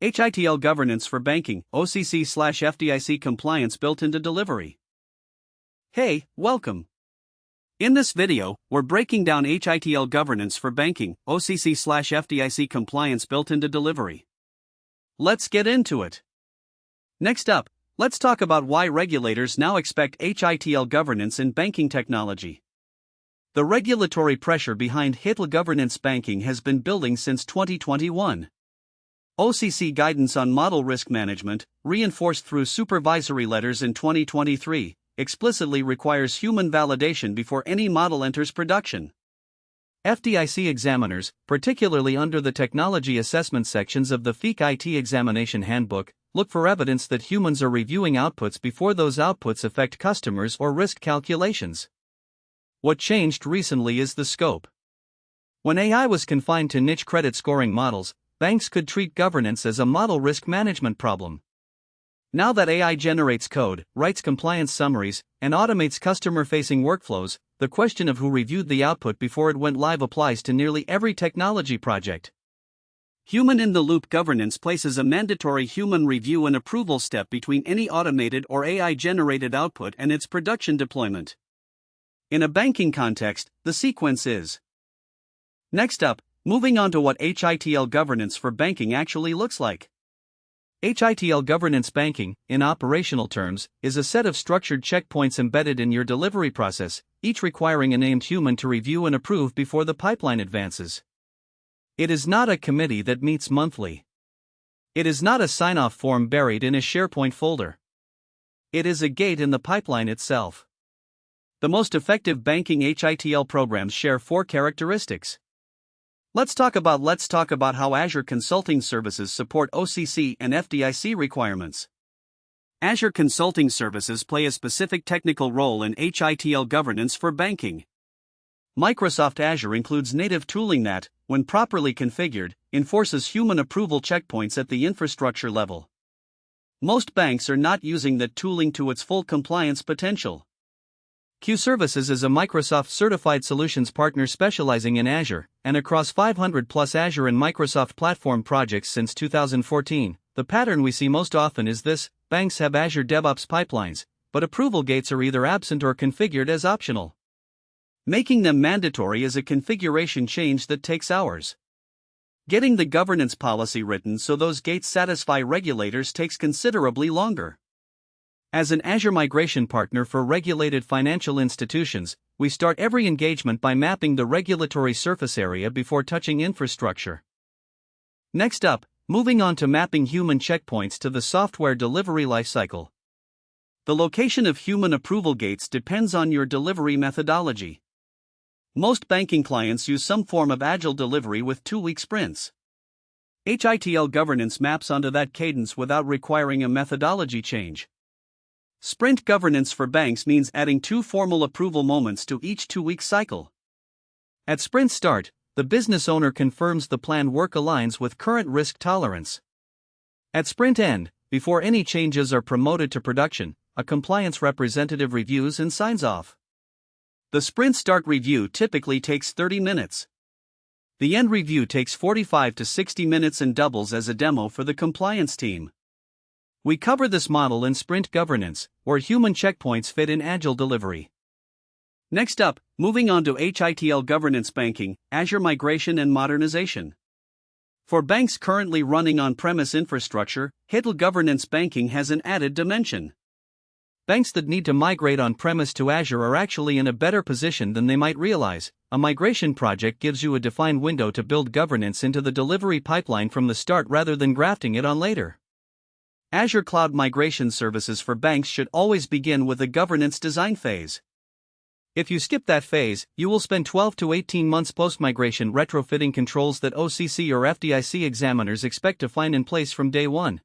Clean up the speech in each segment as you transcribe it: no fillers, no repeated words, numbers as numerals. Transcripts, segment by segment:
HITL governance for banking, OCC/FDIC compliance built into delivery. Hey, welcome. In this video, we're breaking down HITL governance for banking, OCC/FDIC compliance built into delivery. Let's get into it. Next up, let's talk about why regulators now expect HITL governance in banking technology. The regulatory pressure behind HITL governance banking has been building since 2021. OCC guidance on model risk management, reinforced through supervisory letters in 2023, explicitly requires human validation before any model enters production. FDIC examiners, particularly under the technology assessment sections of the FDIC IT examination handbook, look for evidence that humans are reviewing outputs before those outputs affect customers or risk calculations. What changed recently is the scope. When AI was confined to niche credit scoring models, banks could treat governance as a model risk management problem. Now that AI generates code, writes compliance summaries, and automates customer-facing workflows, the question of who reviewed the output before it went live applies to nearly every technology project. Human-in-the-loop governance places a mandatory human review and approval step between any automated or AI-generated output and its production deployment. In a banking context, the sequence is: next up, moving on to what HITL governance for banking actually looks like. HITL governance banking, in operational terms, is a set of structured checkpoints embedded in your delivery process, each requiring a named human to review and approve before the pipeline advances. It is not a committee that meets monthly. It is not a sign-off form buried in a SharePoint folder. It is a gate in the pipeline itself. The most effective banking HITL programs share four characteristics. Let's talk about how Azure Consulting Services support OCC and FDIC requirements. Azure Consulting Services play a specific technical role in HITL governance for banking. Microsoft Azure includes native tooling that, when properly configured, enforces human approval checkpoints at the infrastructure level. Most banks are not using that tooling to its full compliance potential. Q Services is a Microsoft-certified solutions partner specializing in Azure, and across 500-plus Azure and Microsoft platform projects since 2014. The pattern we see most often is this: banks have Azure DevOps pipelines, but approval gates are either absent or configured as optional. Making them mandatory is a configuration change that takes hours. Getting the governance policy written so those gates satisfy regulators takes considerably longer. As an Azure migration partner for regulated financial institutions, we start every engagement by mapping the regulatory surface area before touching infrastructure. Next up, moving on to mapping human checkpoints to the software delivery lifecycle. The location of human approval gates depends on your delivery methodology. Most banking clients use some form of agile delivery with 2-week sprints. HITL governance maps onto that cadence without requiring a methodology change. Sprint governance for banks means adding 2 formal approval moments to each 2-week cycle. At sprint start, the business owner confirms the planned work aligns with current risk tolerance. At sprint end, before any changes are promoted to production, a compliance representative reviews and signs off. The sprint start review typically takes 30 minutes. The end review takes 45 to 60 minutes and doubles as a demo for the compliance team. We cover this model in sprint governance, where human checkpoints fit in agile delivery. Next up, moving on to HITL governance banking, Azure migration and modernization. For banks currently running on-premise infrastructure, HITL governance banking has an added dimension. Banks that need to migrate on-premise to Azure are actually in a better position than they might realize. A migration project gives you a defined window to build governance into the delivery pipeline from the start rather than grafting it on later. Azure Cloud Migration Services for banks should always begin with a governance design phase. If you skip that phase, you will spend 12 to 18 months post-migration retrofitting controls that OCC or FDIC examiners expect to find in place from day one.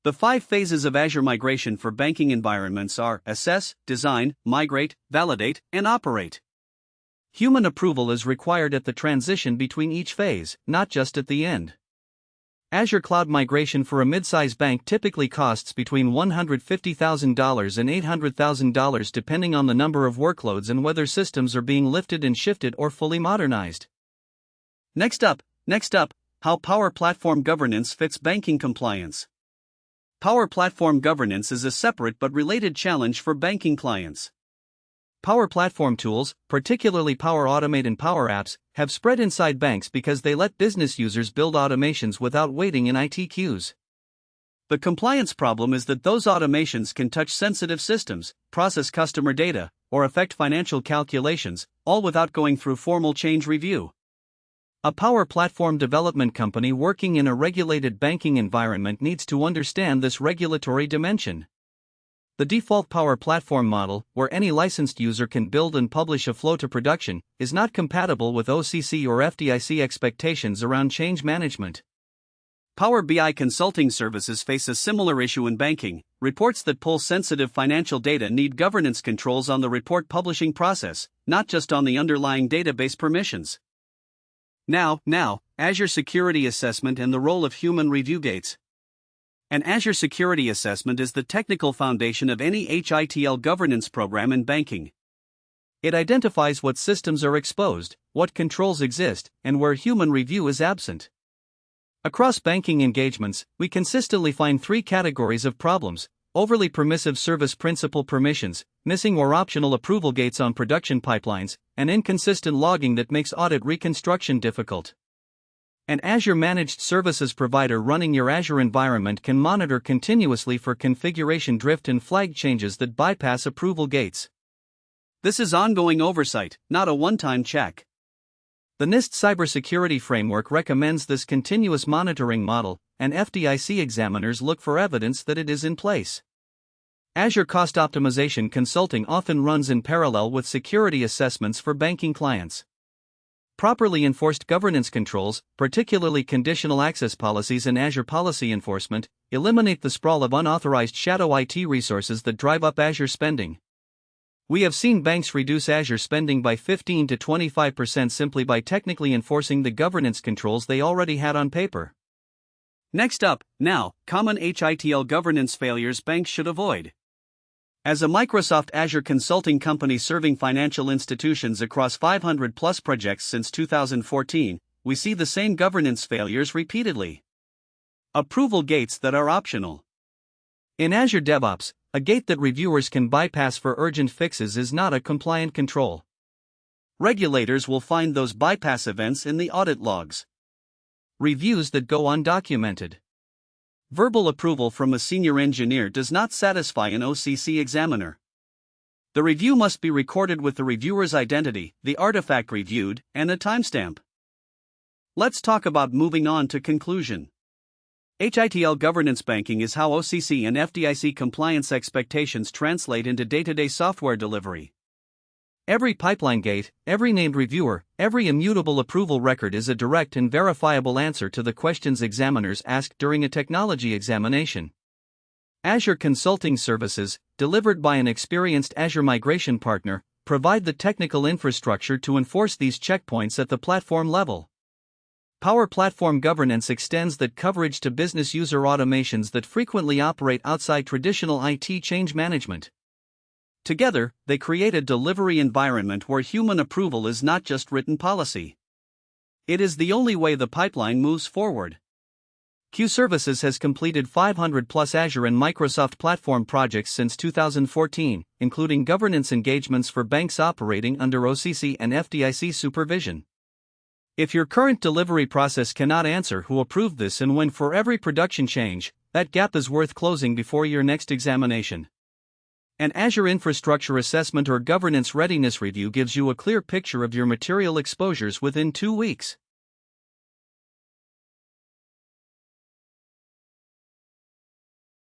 The 5 phases of Azure migration for banking environments are assess, design, migrate, validate, and operate. Human approval is required at the transition between each phase, not just at the end. Azure cloud migration for a mid-size bank typically costs between $150,000 and $800,000 depending on the number of workloads and whether systems are being lifted and shifted or fully modernized. Next up, How Power Platform Governance Fits Banking Compliance. Power Platform Governance is a separate but related challenge for banking clients. Power Platform tools, particularly Power Automate and Power Apps, have spread inside banks because they let business users build automations without waiting in IT queues. The compliance problem is that those automations can touch sensitive systems, process customer data, or affect financial calculations, all without going through formal change review. A Power Platform development company working in a regulated banking environment needs to understand this regulatory dimension. The default Power Platform model, where any licensed user can build and publish a flow to production, is not compatible with OCC or FDIC expectations around change management. Power BI consulting services face a similar issue in banking. Reports that pull sensitive financial data need governance controls on the report publishing process, not just on the underlying database permissions. Now, Azure Security Assessment and the role of human review gates. An Azure Security Assessment is the technical foundation of any HITL governance program in banking. It identifies what systems are exposed, what controls exist, and where human review is absent. Across banking engagements, we consistently find three categories of problems: overly permissive service principal permissions, missing or optional approval gates on production pipelines, and inconsistent logging that makes audit reconstruction difficult. An Azure Managed Services provider running your Azure environment can monitor continuously for configuration drift and flag changes that bypass approval gates. This is ongoing oversight, not a one-time check. The NIST cybersecurity framework recommends this continuous monitoring model, and FDIC examiners look for evidence that it is in place. Azure Cost Optimization Consulting often runs in parallel with security assessments for banking clients. Properly enforced governance controls, particularly conditional access policies and Azure policy enforcement, eliminate the sprawl of unauthorized shadow IT resources that drive up Azure spending. We have seen banks reduce Azure spending by 15 to 25% simply by technically enforcing the governance controls they already had on paper. Next up, common HITL governance failures banks should avoid. As a Microsoft Azure consulting company serving financial institutions across 500-plus projects since 2014, we see the same governance failures repeatedly. Approval gates that are optional. In Azure DevOps, a gate that reviewers can bypass for urgent fixes is not a compliant control. Regulators will find those bypass events in the audit logs. Reviews that go undocumented. Verbal approval from a senior engineer does not satisfy an OCC examiner. The review must be recorded with the reviewer's identity, the artifact reviewed, and a timestamp. Let's talk about moving on to conclusion. HITL governance banking is how OCC and FDIC compliance expectations translate into day-to-day software delivery. Every pipeline gate, every named reviewer, every immutable approval record is a direct and verifiable answer to the questions examiners ask during a technology examination. Azure Consulting Services, delivered by an experienced Azure migration partner, provide the technical infrastructure to enforce these checkpoints at the platform level. Power Platform Governance extends that coverage to business user automations that frequently operate outside traditional IT change management. Together, they create a delivery environment where human approval is not just written policy. It is the only way the pipeline moves forward. Q Services has completed 500-plus Azure and Microsoft platform projects since 2014, including governance engagements for banks operating under OCC and FDIC supervision. If your current delivery process cannot answer who approved this and when for every production change, that gap is worth closing before your next examination. An Azure Infrastructure Assessment or Governance Readiness Review gives you a clear picture of your material exposures within 2 weeks.